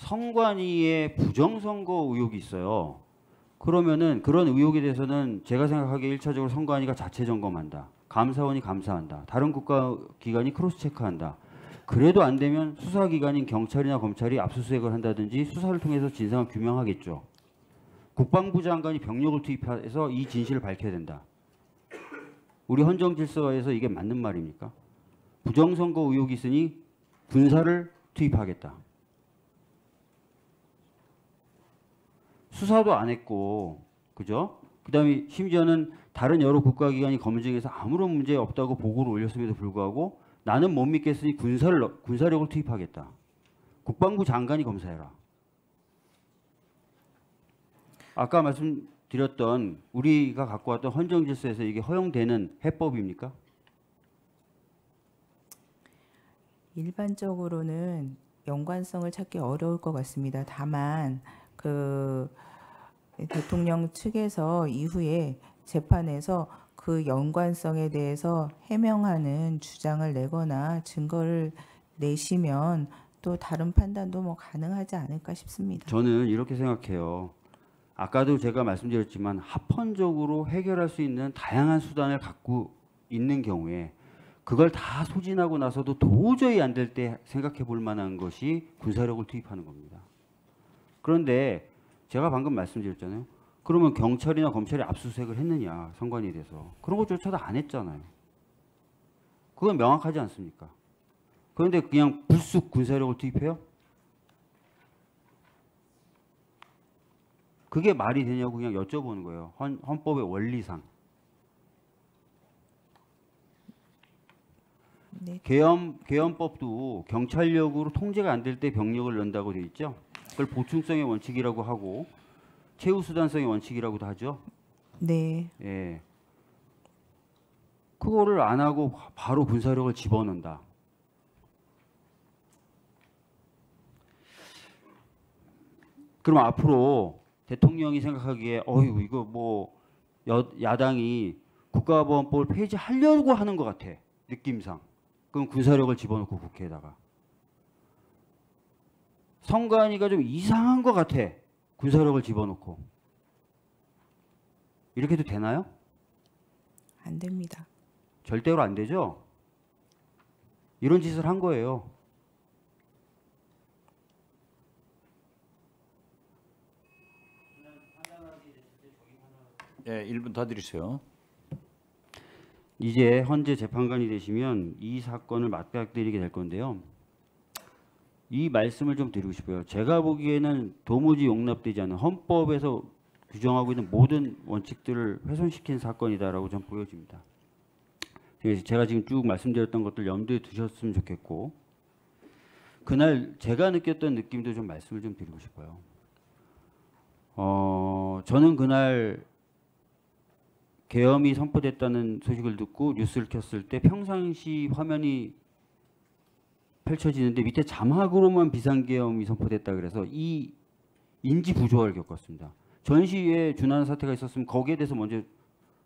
선관위에 부정선거 의혹이 있어요. 그러면은 그런 의혹에 대해서는 제가 생각하기에 1차적으로 선관위가 자체 점검한다. 감사원이 감사한다. 다른 국가기관이 크로스 체크한다. 그래도 안 되면 수사기관인 경찰이나 검찰이 압수수색을 한다든지 수사를 통해서 진상을 규명하겠죠. 국방부 장관이 병력을 투입해서 이 진실을 밝혀야 된다. 우리 헌정질서에서 이게 맞는 말입니까? 부정선거 의혹이 있으니 군사를 투입하겠다. 수사도 안 했고, 그죠? 그 다음에 심지어는 다른 여러 국가기관이 검증해서 아무런 문제 없다고 보고를 올렸음에도 불구하고 나는 못 믿겠으니 군사력을 투입하겠다. 국방부 장관이 검사해라. 아까 말씀드렸던 우리가 갖고 왔던 헌정질서에서 이게 허용되는 해법입니까? 일반적으로는 연관성을 찾기 어려울 것 같습니다. 다만 그 대통령 측에서 이후에 재판에서 그 연관성에 대해서 해명하는 주장을 내거나 증거를 내시면 또 다른 판단도 뭐 가능하지 않을까 싶습니다. 저는 이렇게 생각해요. 아까도 제가 말씀드렸지만 합헌적으로 해결할 수 있는 다양한 수단을 갖고 있는 경우에 그걸 다 소진하고 나서도 도저히 안 될 때 생각해 볼 만한 것이 군사력을 투입하는 겁니다. 그런데 제가 방금 말씀드렸잖아요. 그러면 경찰이나 검찰이 압수수색을 했느냐, 선관위에 대해서. 그런 것조차도 안 했잖아요. 그건 명확하지 않습니까? 그런데 그냥 불쑥 군사력을 투입해요? 그게 말이 되냐고 그냥 여쭤보는 거예요. 헌법의 원리상. 네. 계엄법도 경찰력으로 통제가 안 될 때 병력을 넣는다고 되어 있죠. 그걸 보충성의 원칙이라고 하고 최우수단성의 원칙이라고도 하죠. 네. 예. 그거를 안 하고 바로 군사력을 집어넣는다. 그럼 앞으로 대통령이 생각하기에 어휴 이거 뭐 야당이 국가보안법을 폐지하려고 하는 것 같아. 느낌상. 그럼 군사력을 집어넣고 국회에다가. 선관위가 좀 이상한 것 같아. 군사력을 집어넣고. 이렇게 해도 되나요? 안 됩니다. 절대로 안 되죠? 이런 짓을 한 거예요. 네, 1분 더 드리세요. 이제 헌재 재판관이 되시면 이 사건을 맞닥뜨리게 될 건데요. 이 말씀을 좀 드리고 싶어요. 제가 보기에는 도무지 용납되지 않는 헌법에서 규정하고 있는 모든 원칙들을 훼손시킨 사건이다라고 좀 보여집니다. 그래서 제가 지금 쭉 말씀드렸던 것들 염두에 두셨으면 좋겠고 그날 제가 느꼈던 느낌도 좀 말씀을 좀 드리고 싶어요. 저는 그날 계엄이 선포됐다는 소식을 듣고 뉴스를 켰을 때 평상시 화면이 펼쳐지는데 밑에 자막으로만 비상계엄이 선포됐다 그래서 이 인지 부조화를 겪었습니다. 전시에 준하는 사태가 있었으면 거기에 대해서 먼저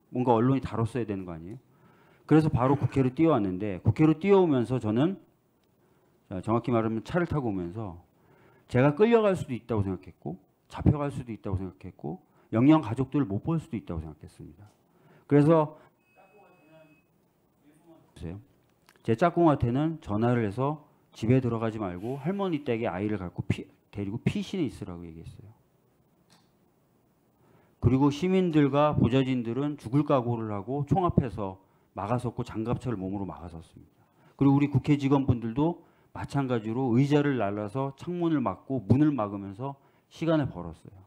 뭔가 언론이 다뤘어야 되는 거 아니에요? 그래서 바로 국회로 뛰어왔는데 국회로 뛰어오면서 저는 정확히 말하면 차를 타고 오면서 제가 끌려갈 수도 있다고 생각했고 잡혀갈 수도 있다고 생각했고 영영 가족들을 못 볼 수도 있다고 생각했습니다. 그래서 제 짝꿍한테는 전화를 해서 집에 들어가지 말고 할머니 댁에 아이를 데리고 피신해 있으라고 얘기했어요. 그리고 시민들과 보좌진들은 죽을 각오를 하고 총 앞에서 막아섰고 장갑차를 몸으로 막아섰습니다. 그리고 우리 국회 직원분들도 마찬가지로 의자를 날라서 창문을 막고 문을 막으면서 시간을 벌었어요.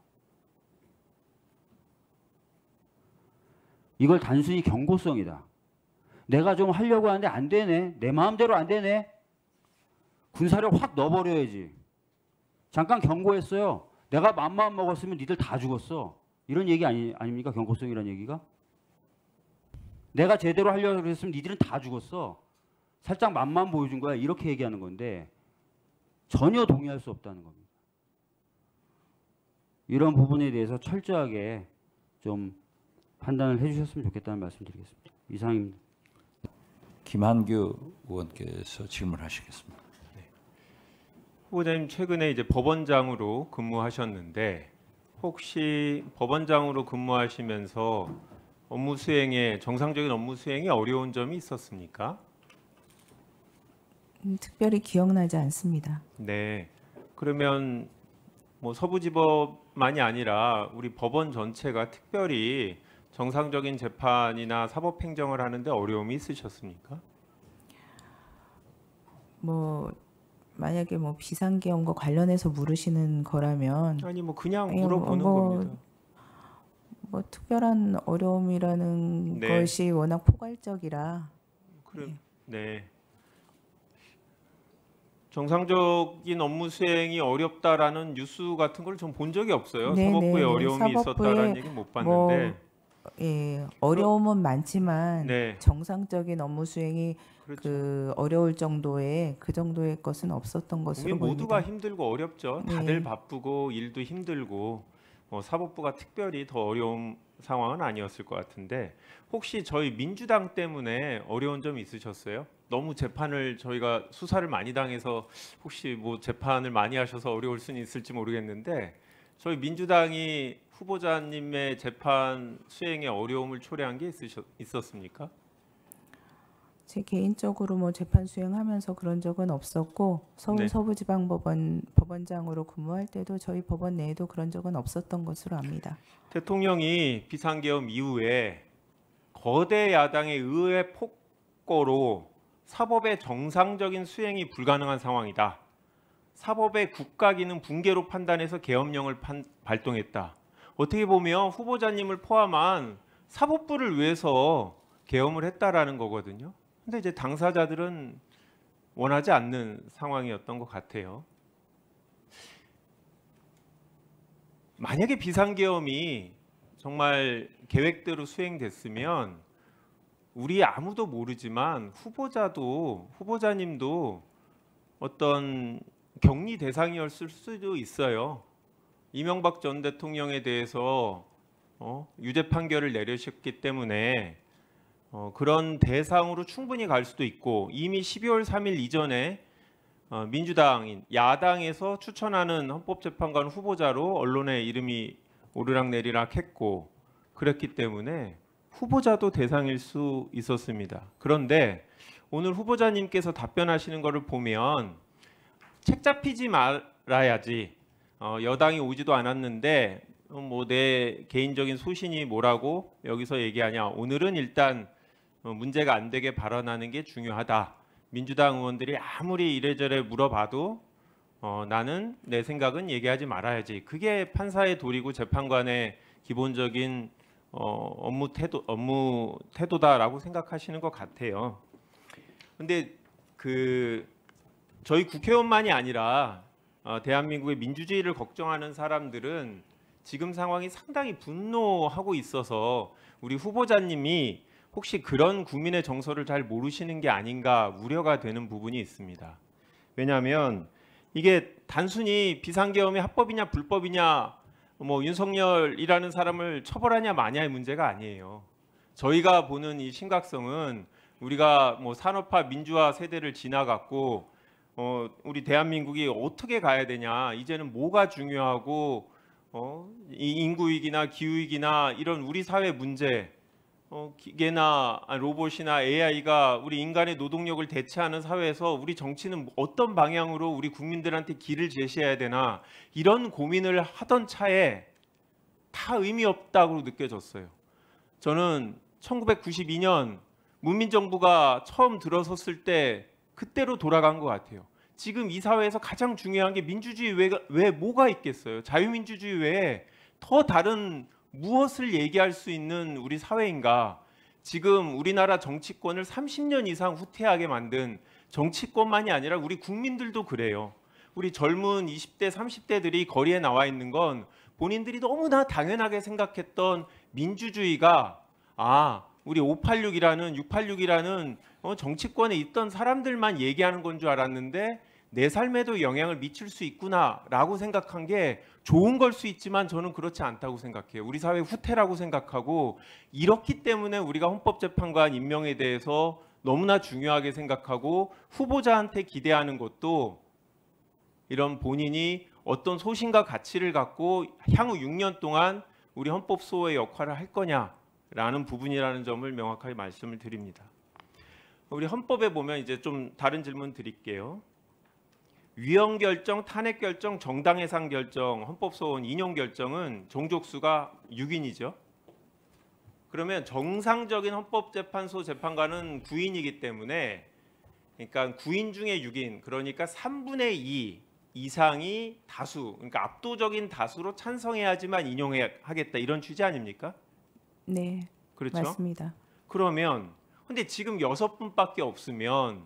이걸 단순히 경고성이다. 내가 좀 하려고 하는데 안 되네. 내 마음대로 안 되네. 군사력 확 넣어버려야지. 잠깐 경고했어요. 내가 맘만 먹었으면 니들 다 죽었어. 이런 얘기 아닙니까? 경고성이라는 얘기가. 내가 제대로 하려고 했으면 니들은 다 죽었어. 살짝 맘만 보여준 거야. 이렇게 얘기하는 건데 전혀 동의할 수 없다는 겁니다. 이런 부분에 대해서 철저하게 좀 판단을 해주셨으면 좋겠다는 말씀드리겠습니다. 이상입니다. 김한규 의원께서 질문하시겠습니다. 네. 후보자님 최근에 이제 법원장으로 근무하셨는데 혹시 법원장으로 근무하시면서 정상적인 업무 수행에 어려운 점이 있었습니까? 특별히 기억나지 않습니다. 네. 그러면 뭐 서부지법만이 아니라 우리 법원 전체가 특별히 정상적인 재판이나 사법행정을 하는데 어려움이 있으셨습니까? 뭐 만약에 뭐 비상계엄과 관련해서 물으시는 거라면 아니 뭐 그냥 아니, 물어보는 겁니다. 뭐 특별한 어려움이라는 네. 것이 워낙 포괄적이라 그럼 네. 정상적인 업무 수행이 어렵다라는 뉴스 같은 걸 좀 본 적이 없어요. 네, 사법부에 네, 네. 어려움이 있었다라는 얘기 못 봤는데. 예, 어려움은 많지만 네. 정상적인 업무 수행이 그렇죠. 그 어려울 정도의 그 정도의 것은 없었던 것으로 국민 보입니다. 모두가 힘들고 어렵죠. 네. 다들 바쁘고 일도 힘들고 사법부가 특별히 더 어려운 상황은 아니었을 것 같은데 혹시 저희 민주당 때문에 어려운 점 있으셨어요? 너무 재판을 저희가 수사를 많이 당해서 혹시 뭐 재판을 많이 하셔서 어려울 수는 있을지 모르겠는데 저희 민주당이 후보자님의 재판 수행에 어려움을 초래한 게 있었습니까? 제 개인적으로 뭐 재판 수행하면서 그런 적은 없었고 서울 네. 서부지방법원 법원장으로 근무할 때도 저희 법원 내에도 그런 적은 없었던 것으로 압니다. 대통령이 비상계엄 이후에 거대 야당의 의회 폭거로 사법의 정상적인 수행이 불가능한 상황이다. 사법의 국가 기능 붕괴로 판단해서 계엄령을 발동했다. 어떻게 보면 후보자님을 포함한 사법부를 위해서 계엄을 했다라는 거거든요. 근데 이제 당사자들은 원하지 않는 상황이었던 것 같아요. 만약에 비상계엄이 정말 계획대로 수행됐으면 우리 아무도 모르지만 후보자님도 어떤 격리 대상이었을 수도 있어요. 이명박 전 대통령에 대해서 유죄 판결을 내리셨기 때문에 그런 대상으로 충분히 갈 수도 있고 이미 12월 3일 이전에 민주당인 야당에서 추천하는 헌법재판관 후보자로 언론에 이름이 오르락내리락 했고 그랬기 때문에 후보자도 대상일 수 있었습니다. 그런데 오늘 후보자님께서 답변하시는 것을 보면 책 잡히지 말아야지 여당이 오지도 않았는데 뭐 내 개인적인 소신이 뭐라고 여기서 얘기하냐. 오늘은 일단 문제가 안 되게 발언하는 게 중요하다. 민주당 의원들이 아무리 이래저래 물어봐도 나는 내 생각은 얘기하지 말아야지. 그게 판사의 도리고 재판관의 기본적인 업무 태도다라고 생각하시는 것 같아요. 근데 저희 국회의원만이 아니라 대한민국의 민주주의를 걱정하는 사람들은 지금 상황이 상당히 분노하고 있어서 우리 후보자님이 혹시 그런 국민의 정서를 잘 모르시는 게 아닌가 우려가 되는 부분이 있습니다. 왜냐하면 이게 단순히 비상계엄이 합법이냐 불법이냐 뭐 윤석열이라는 사람을 처벌하냐 마냐의 문제가 아니에요. 저희가 보는 이 심각성은 우리가 뭐 산업화 민주화 세대를 지나갔고 우리 대한민국이 어떻게 가야 되냐, 이제는 뭐가 중요하고 이 인구위기나 기후위기나 이런 우리 사회 문제, 기계나 로봇이나 AI가 우리 인간의 노동력을 대체하는 사회에서 우리 정치는 어떤 방향으로 우리 국민들한테 길을 제시해야 되나, 이런 고민을 하던 차에 다 의미 없다고 느껴졌어요. 저는 1992년 문민정부가 처음 들어섰을 때 그때로 돌아간 것 같아요. 지금 이 사회에서 가장 중요한 게 민주주의 외에 뭐가 있겠어요? 자유민주주의 외에 더 다른 무엇을 얘기할 수 있는 우리 사회인가? 지금 우리나라 정치권을 30년 이상 후퇴하게 만든 정치권만이 아니라 우리 국민들도 그래요. 우리 젊은 20대, 30대들이 거리에 나와 있는 건 본인들이 너무나 당연하게 생각했던 민주주의가 우리 586이라는 686이라는 정치권에 있던 사람들만 얘기하는 건 줄 알았는데 내 삶에도 영향을 미칠 수 있구나라고 생각한 게 좋은 걸 수 있지만 저는 그렇지 않다고 생각해요. 우리 사회 후퇴라고 생각하고, 이렇기 때문에 우리가 헌법재판관 임명에 대해서 너무나 중요하게 생각하고 후보자한테 기대하는 것도 이런 본인이 어떤 소신과 가치를 갖고 향후 6년 동안 우리 헌법소의 역할을 할 거냐라는 부분이라는 점을 명확하게 말씀을 드립니다. 우리 헌법에 보면 이제 좀 다른 질문 드릴게요. 위헌 결정, 탄핵 결정, 정당 해상 결정, 헌법소원 인용 결정은 종족수가 6인이죠. 그러면 정상적인 헌법재판소 재판관은 9인이기 때문에, 그러니까 9인 중에 6인, 그러니까 3분의 2 이상이 다수, 그러니까 압도적인 다수로 찬성해야지만 인용하겠다, 이런 취지 아닙니까? 네, 그렇죠? 맞습니다. 그러면 근데 지금 6분밖에 없으면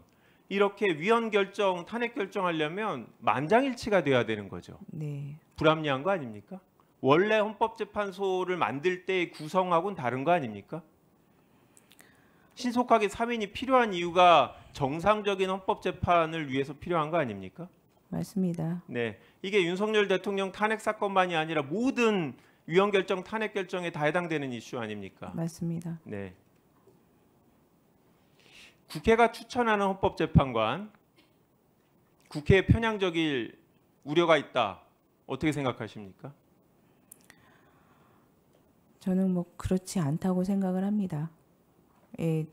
이렇게 위헌 결정, 탄핵 결정하려면 만장일치가 돼야 되는 거죠. 네, 불합리한 거 아닙니까? 원래 헌법재판소를 만들 때 구성하고는 다른 거 아닙니까? 신속하게 3인이 필요한 이유가 정상적인 헌법재판을 위해서 필요한 거 아닙니까? 맞습니다. 네, 이게 윤석열 대통령 탄핵 사건만이 아니라 모든 위헌 결정, 탄핵 결정에 다 해당되는 이슈 아닙니까? 맞습니다. 네. 국회가 추천하는 헌법재판관, 국회에 편향적일 우려가 있다. 어떻게 생각하십니까? 저는 뭐 그렇지 않다고 생각을 합니다. 예,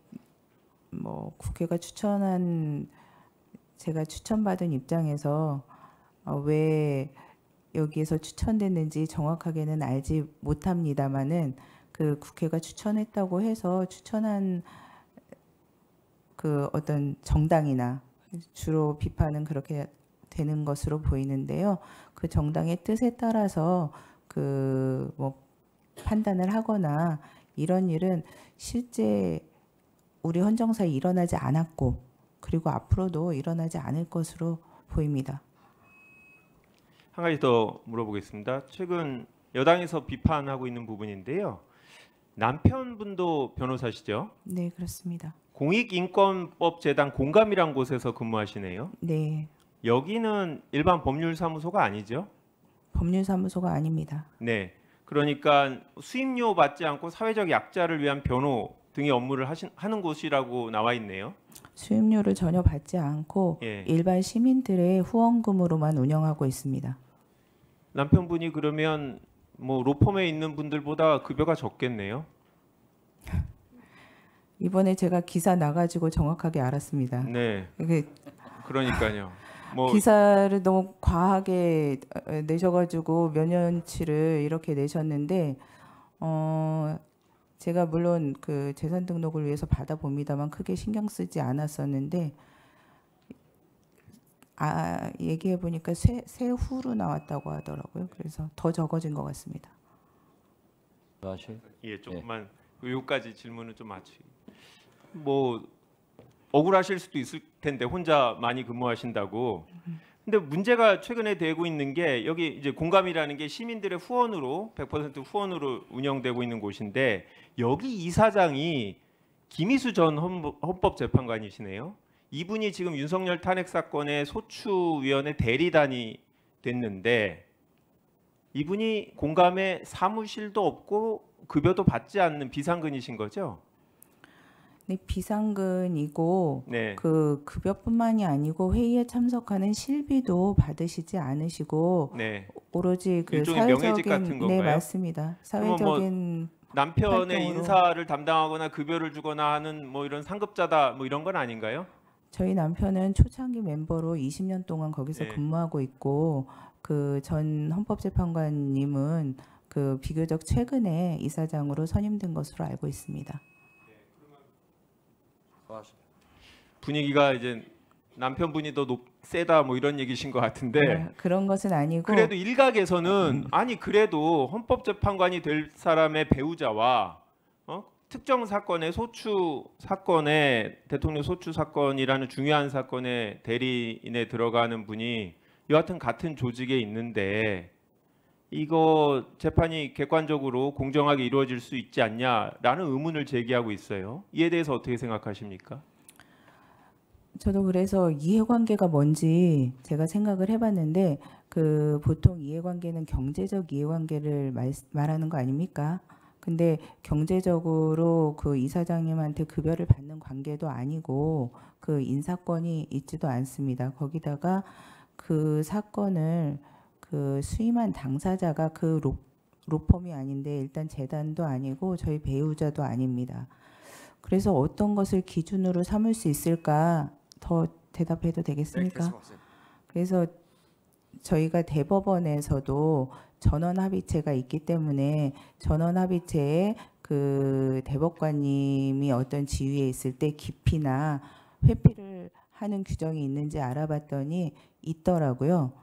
뭐 국회가 추천한, 제가 추천받은 입장에서 왜 여기에서 추천됐는지 정확하게는 알지 못합니다만은 그 국회가 추천했다고 해서 추천한 그 어떤 정당이나, 주로 비판은 그렇게 되는 것으로 보이는데요. 그 정당의 뜻에 따라서 그 뭐 판단을 하거나 이런 일은 실제 우리 헌정사에 일어나지 않았고, 그리고 앞으로도 일어나지 않을 것으로 보입니다. 한 가지 더 물어보겠습니다. 최근 여당에서 비판하고 있는 부분인데요. 남편분도 변호사시죠? 네, 그렇습니다. 공익인권법재단 공감이란 곳에서 근무하시네요. 네, 여기는 일반 법률사무소가 아니죠? 법률사무소가 아닙니다. 네. 그러니까 수임료 받지 않고 사회적 약자를 위한 변호 등의 업무를 하는 곳이라고 나와 있네요. 수임료를 전혀 받지 않고 예. 일반 시민들의 후원금으로만 운영하고 있습니다. 남편분이 그러면 뭐 로펌에 있는 분들보다 급여가 적겠네요. 이번에 제가 기사 나가지고 정확하게 알았습니다. 네. 이게 그러니까요. 뭐 기사를 너무 과하게 내셔가지고 몇 년치를 이렇게 내셨는데, 제가 물론 그 재산 등록을 위해서 받아봅니다만 크게 신경 쓰지 않았었는데, 얘기해 보니까 세후로 나왔다고 하더라고요. 그래서 더 적어진 것 같습니다. 예, 조금만 요까지 질문을 좀 맞추. 뭐 억울하실 수도 있을 텐데 혼자 많이 근무하신다고. 근데 문제가 최근에 되고 있는 게, 여기 이제 공감이라는 게 시민들의 후원으로 100% 후원으로 운영되고 있는 곳인데, 여기 이사장이 김희수 전 헌법재판관이시네요. 이분이 지금 윤석열 탄핵 사건의 소추위원회 대리단이 됐는데, 이분이 공감에 사무실도 없고 급여도 받지 않는 비상근이신 거죠? 네, 비상근이고 네. 그 급여뿐만이 아니고 회의에 참석하는 실비도 받으시지 않으시고 네. 오로지 그 일종의 사회적인, 명예직 같은 네, 건가요? 맞습니다. 그러면 뭐 사회적인 남편의 활동으로. 인사를 담당하거나 급여를 주거나 하는 뭐 이런 상급자다 뭐 이런 건 아닌가요? 저희 남편은 초창기 멤버로 20년 동안 거기서 네. 근무하고 있고, 그 전 헌법재판관님은 그 비교적 최근에 이사장으로 선임된 것으로 알고 있습니다. 분위기가 이제 남편분이 더 세다 뭐 이런 얘기신 것 같은데, 그런 것은 아니고, 그래도 일각에서는 아니 그래도 헌법재판관이 될 사람의 배우자와 특정 사건의 소추 사건에, 대통령 소추 사건이라는 중요한 사건의 대리인에 들어가는 분이 여하튼 같은 조직에 있는데 이거 재판이 객관적으로 공정하게 이루어질 수 있지 않냐라는 의문을 제기하고 있어요. 이에 대해서 어떻게 생각하십니까? 저도 그래서 이해관계가 뭔지 제가 생각을 해봤는데, 그 보통 이해관계는 경제적 이해관계를 말하는 거 아닙니까? 근데 경제적으로 그 이사장님한테 급여를 받는 관계도 아니고 그 인사권이 있지도 않습니다. 거기다가 그 사건을 그 수임한 당사자가 그 로펌이 아닌데 일단 재단도 아니고 저희 배우자도 아닙니다. 그래서 어떤 것을 기준으로 삼을 수 있을까 더 대답해도 되겠습니까? 그래서 저희가 대법원에서도 전원합의체가 있기 때문에 전원합의체에 그 대법관님이 어떤 지위에 있을 때 기피나 회피를 하는 규정이 있는지 알아봤더니 있더라고요.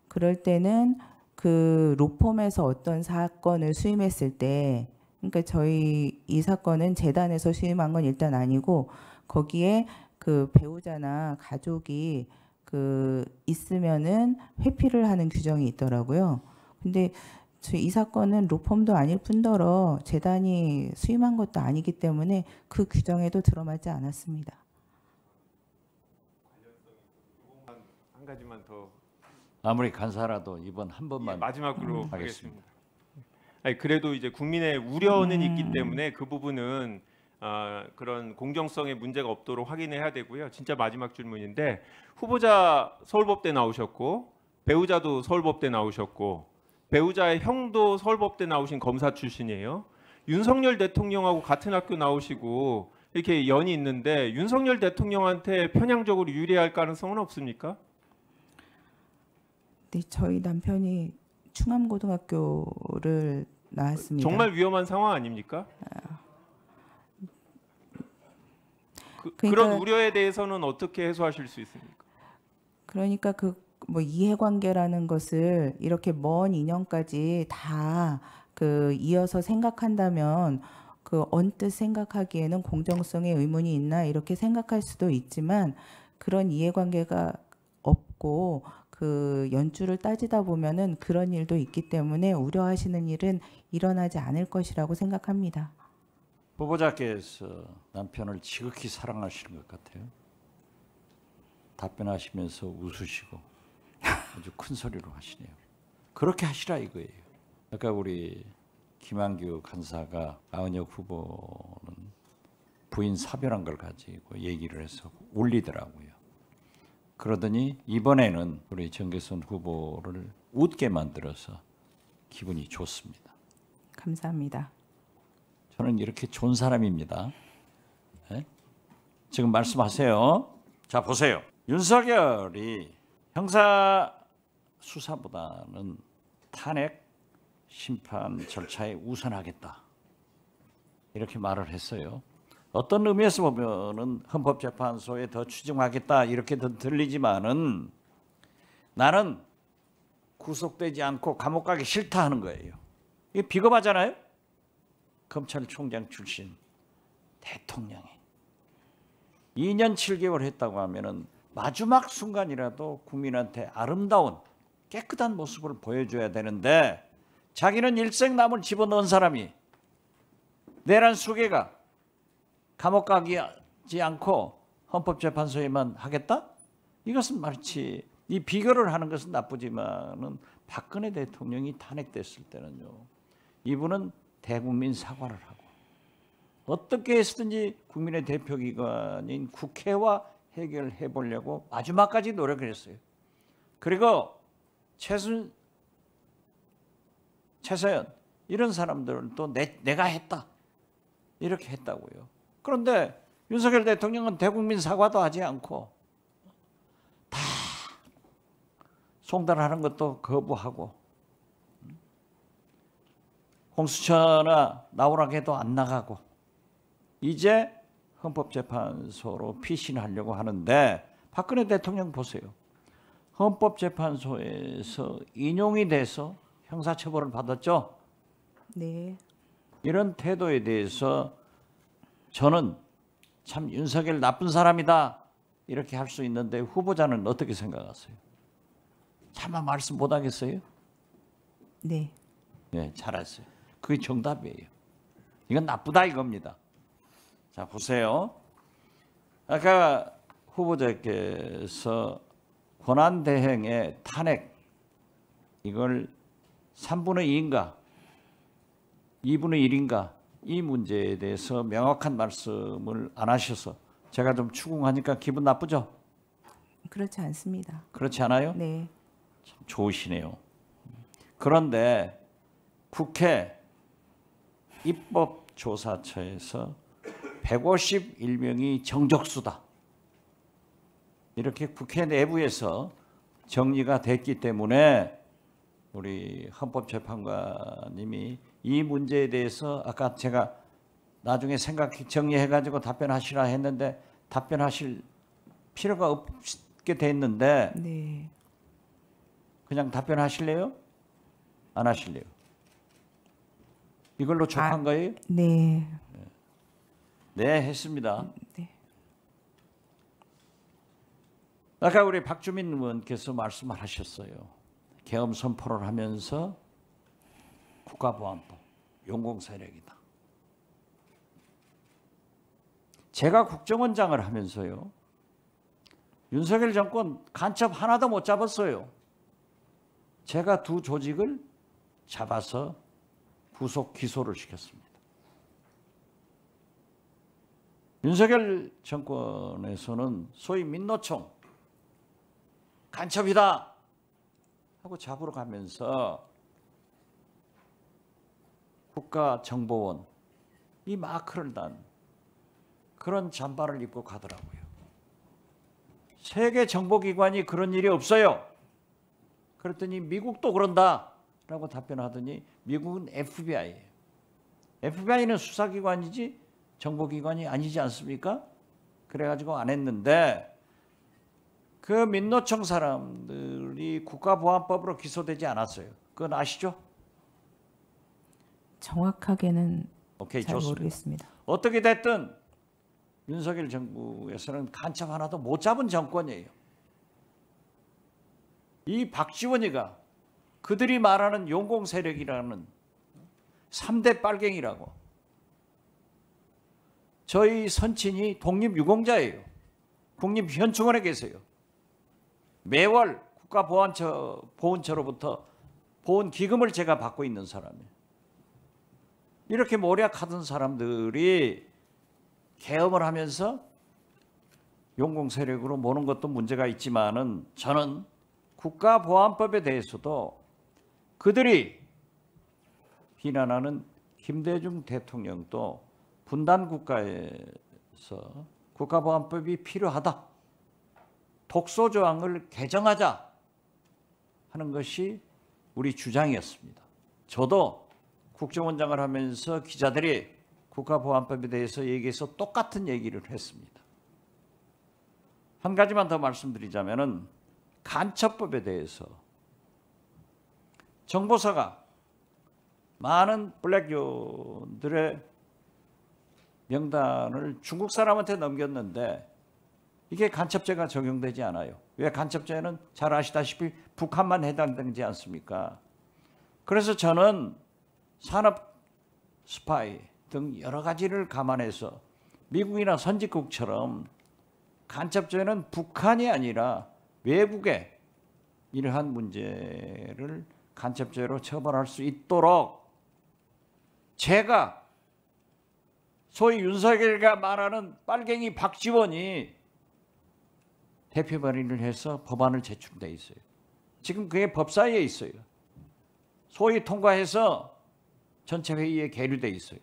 그럴 때는 그 로펌에서 어떤 사건을 수임했을 때, 그러니까 저희 이 사건은 재단에서 수임한 건 일단 아니고 거기에 그 배우자나 가족이 그 있으면은 회피를 하는 규정이 있더라고요. 근데 이 사건은 로펌도 아닐 뿐더러 재단이 수임한 것도 아니기 때문에 그 규정에도 들어맞지 않았습니다. 한 가지만 더 아무리 간사라도 이번 한 번만 마지막으로 하겠습니다. 하겠습니다. 아니, 그래도 이제 국민의 우려는 있기 때문에 그 부분은 그런 공정성에 문제가 없도록 확인해야 되고요. 진짜 마지막 질문인데, 후보자 서울법대 나오셨고 배우자도 서울법대 나오셨고 배우자의 형도 서울법대 나오신 검사 출신이에요. 윤석열 대통령하고 같은 학교 나오시고 이렇게 연이 있는데 윤석열 대통령한테 편향적으로 유리할 가능성은 없습니까? 네, 저희 남편이 충암고등학교를 나왔습니다. 정말 위험한 상황 아닙니까? 그러니까, 그런 우려에 대해서는 어떻게 해소하실 수 있습니까? 그러니까 그 뭐 이해관계라는 것을 이렇게 먼 인연까지 다 그 이어서 생각한다면 그 언뜻 생각하기에는 공정성에 의문이 있나 이렇게 생각할 수도 있지만 그런 이해관계가 없고 그 연줄을 따지다 보면은 그런 일도 있기 때문에 우려하시는 일은 일어나지 않을 것이라고 생각합니다. 후보자께서 남편을 지극히 사랑하시는 것 같아요. 답변하시면서 웃으시고 아주 큰 소리로 하시네요. 그렇게 하시라 이거예요. 아까 우리 김한규 간사가 아은혁 후보는 부인 사별한 걸 가지고 얘기를 해서 울리더라고요. 그러더니 이번에는 우리 정계선 후보를 웃게 만들어서 기분이 좋습니다. 감사합니다. 저는 이렇게 좋은 사람입니다. 네? 지금 말씀하세요. 자, 보세요. 윤석열이 형사 수사보다는 탄핵 심판 절차에 우선하겠다 이렇게 말을 했어요. 어떤 의미에서 보면은 헌법재판소에 더 추징하겠다 이렇게 더 들리지만은 나는 구속되지 않고 감옥 가기 싫다 하는 거예요. 이게 비겁하잖아요. 검찰총장 출신 대통령이 2년 7개월 했다고 하면은 마지막 순간이라도 국민한테 아름다운 깨끗한 모습을 보여줘야 되는데 자기는 일생남을 집어넣은 사람이 내란 수개가 감옥 가지 않고 헌법재판소에만 하겠다? 이것은 마치 이 비교를 하는 것은 나쁘지만은 박근혜 대통령이 탄핵됐을 때는요. 이분은 대국민 사과를 하고 어떻게 해서든지 국민의 대표기관인 국회와 해결해 보려고 마지막까지 노력을 했어요. 그리고 최서연 이런 사람들도 내가 했다 이렇게 했다고요. 그런데 윤석열 대통령은 대국민 사과도 하지 않고 다 송달하는 것도 거부하고 공수처나 나오라고 해도 안 나가고 이제 헌법재판소로 피신하려고 하는데 박근혜 대통령 보세요. 헌법재판소에서 인용이 돼서 형사처벌을 받았죠. 네. 이런 태도에 대해서 저는 참 윤석열 나쁜 사람이다 이렇게 할 수 있는데 후보자는 어떻게 생각하세요? 차마 말씀 못 하겠어요? 네. 네, 잘했어요. 그게 정답이에요. 이건 나쁘다 이겁니다. 자, 보세요. 아까 후보자께서 권한대행의 탄핵 이걸 3분의 2인가 2분의 1인가 이 문제에 대해서 명확한 말씀을 안 하셔서 제가 좀 추궁하니까 기분 나쁘죠? 그렇지 않습니다. 그렇지 않아요? 네. 참 좋으시네요. 그런데 국회 입법조사처에서 151명이 정적수다. 이렇게 국회 내부에서 정리가 됐기 때문에 우리 헌법재판관님이 이 문제에 대해서 아까 제가 나중에 정리해가지고 답변하시라 했는데 답변하실 필요가 없게 됐는데 네. 그냥 답변하실래요? 안 하실래요? 이걸로 족한 거예요? 네. 네, 했습니다. 네. 아까 우리 박주민 의원께서 말씀을 하셨어요. 계엄 선포를 하면서 국가보안법, 용공세력이다. 제가 국정원장을 하면서요. 윤석열 정권 간첩 하나도 못 잡았어요. 제가 두 조직을 잡아서 구속 기소를 시켰습니다. 윤석열 정권에서는 소위 민노총 간첩이다 하고 잡으러 가면서 국가정보원 이 마크를 단 그런 잠바를 입고 가더라고요. 세계 정보기관이 그런 일이 없어요. 그랬더니 미국도 그런다라고 답변하더니 미국은 FBI예요. FBI는 수사기관이지 정보기관이 아니지 않습니까? 그래가지고 안 했는데 그 민노총 사람들이 국가보안법으로 기소되지 않았어요. 그건 아시죠? 정확하게는 오케이, 잘 좋습니다. 모르겠습니다. 어떻게 됐든 윤석열 정부에서는 간첩 하나도 못 잡은 정권이에요. 이 박지원이가 그들이 말하는 용공세력이라는 3대 빨갱이라고 저희 선친이 독립유공자예요. 국립현충원에 계세요. 매월 국가보훈처로부터 보훈기금을 제가 받고 있는 사람이에요. 이렇게 모략하던 사람들이 계엄을 하면서 용공세력으로 모는 것도 문제가 있지만은 저는 국가보안법에 대해서도 그들이 비난하는 김대중 대통령도 분단국가에서 국가보안법이 필요하다. 독소조항을 개정하자 하는 것이 우리 주장이었습니다. 저도 국정원장을 하면서 기자들이 국가보안법에 대해서 얘기해서 똑같은 얘기를 했습니다. 한 가지만 더 말씀드리자면은 간첩법에 대해서 정보사가 많은 블랙존들의 명단을 중국 사람한테 넘겼는데 이게 간첩죄가 적용되지 않아요. 왜? 간첩죄는 잘 아시다시피 북한만 해당되지 않습니까? 그래서 저는 산업 스파이 등 여러 가지를 감안해서 미국이나 선진국처럼 간첩죄는 북한이 아니라 외국에 이러한 문제를 간첩죄로 처벌할 수 있도록 제가 소위 윤석열이가 말하는 빨갱이 박지원이 대표 발의를 해서 법안을 제출돼 있어요. 지금 그게 법사위에 있어요. 소위 통과해서 전체 회의에 계류돼 있어요.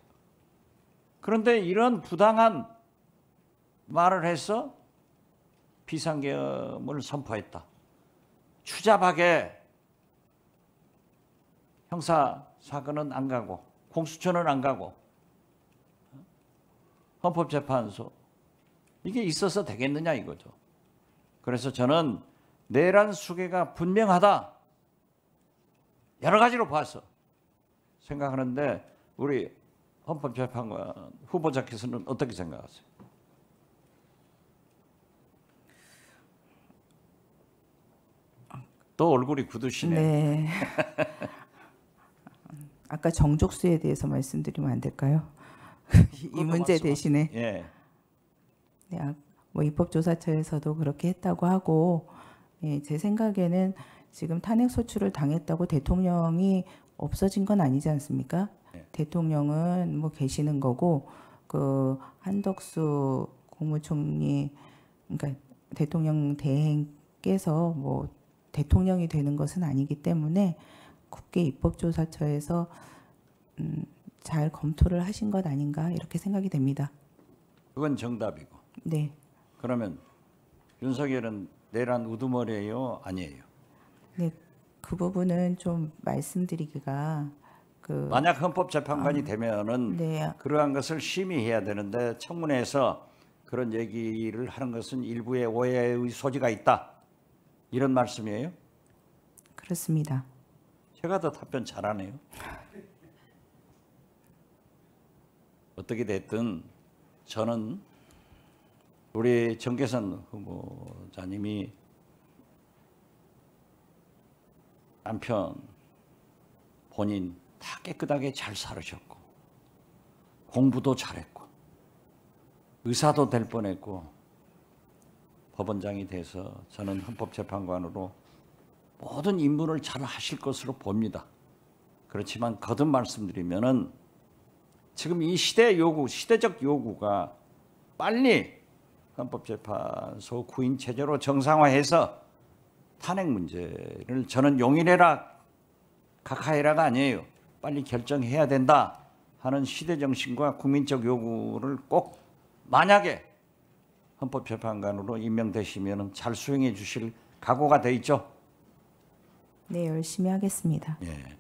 그런데 이런 부당한 말을 해서 비상계엄을 선포했다. 추잡하게 형사사건은 안 가고 공수처는 안 가고 헌법재판소 이게 있어서 되겠느냐 이거죠. 그래서 저는 내란 수괴가 분명하다. 여러 가지로 봐서 생각하는데 우리 헌법재판관 후보자께서는 어떻게 생각하세요? 또 얼굴이 굳으시네. 네. 아까 정족수에 대해서 말씀드리면 안 될까요? 이 문제 대신에 예. 네, 뭐 입법조사처에서도 그렇게 했다고 하고 예, 제 생각에는 지금 탄핵 소추를 당했다고 대통령이 없어진 건 아니지 않습니까? 네. 대통령은 뭐 계시는 거고 그 한덕수 국무총리 그러니까 대통령 대행께서 뭐 대통령이 되는 것은 아니기 때문에 국회 입법조사처에서 잘 검토를 하신 것 아닌가 이렇게 생각이 됩니다. 그건 정답이고. 네, 그러면 윤석열은 내란 우두머리예요, 아니에요? 네, 그 부분은 좀 말씀드리기가 만약 헌법재판관이 되면은 네, 그러한 것을 심의해야 되는데 청문회에서 그런 얘기를 하는 것은 일부의 오해의 소지가 있다. 이런 말씀이에요? 그렇습니다. 제가 더 답변 잘하네요. 어떻게 됐든 저는 우리 정계선 후보자님이 남편 본인 다 깨끗하게 잘 살으셨고 공부도 잘했고 의사도 될 뻔했고 법원장이 돼서 저는 헌법재판관으로 모든 임무를 잘 하실 것으로 봅니다. 그렇지만 거듭 말씀드리면은 지금 이 시대적 요구가 빨리 헌법재판소 구인 체제로 정상화해서 탄핵 문제를 저는 용인해라 각하해라가 아니에요. 빨리 결정해야 된다 하는 시대 정신과 국민적 요구를 꼭 만약에 헌법재판관으로 임명되시면 잘 수행해 주실 각오가 돼 있죠? 네, 열심히 하겠습니다. 예.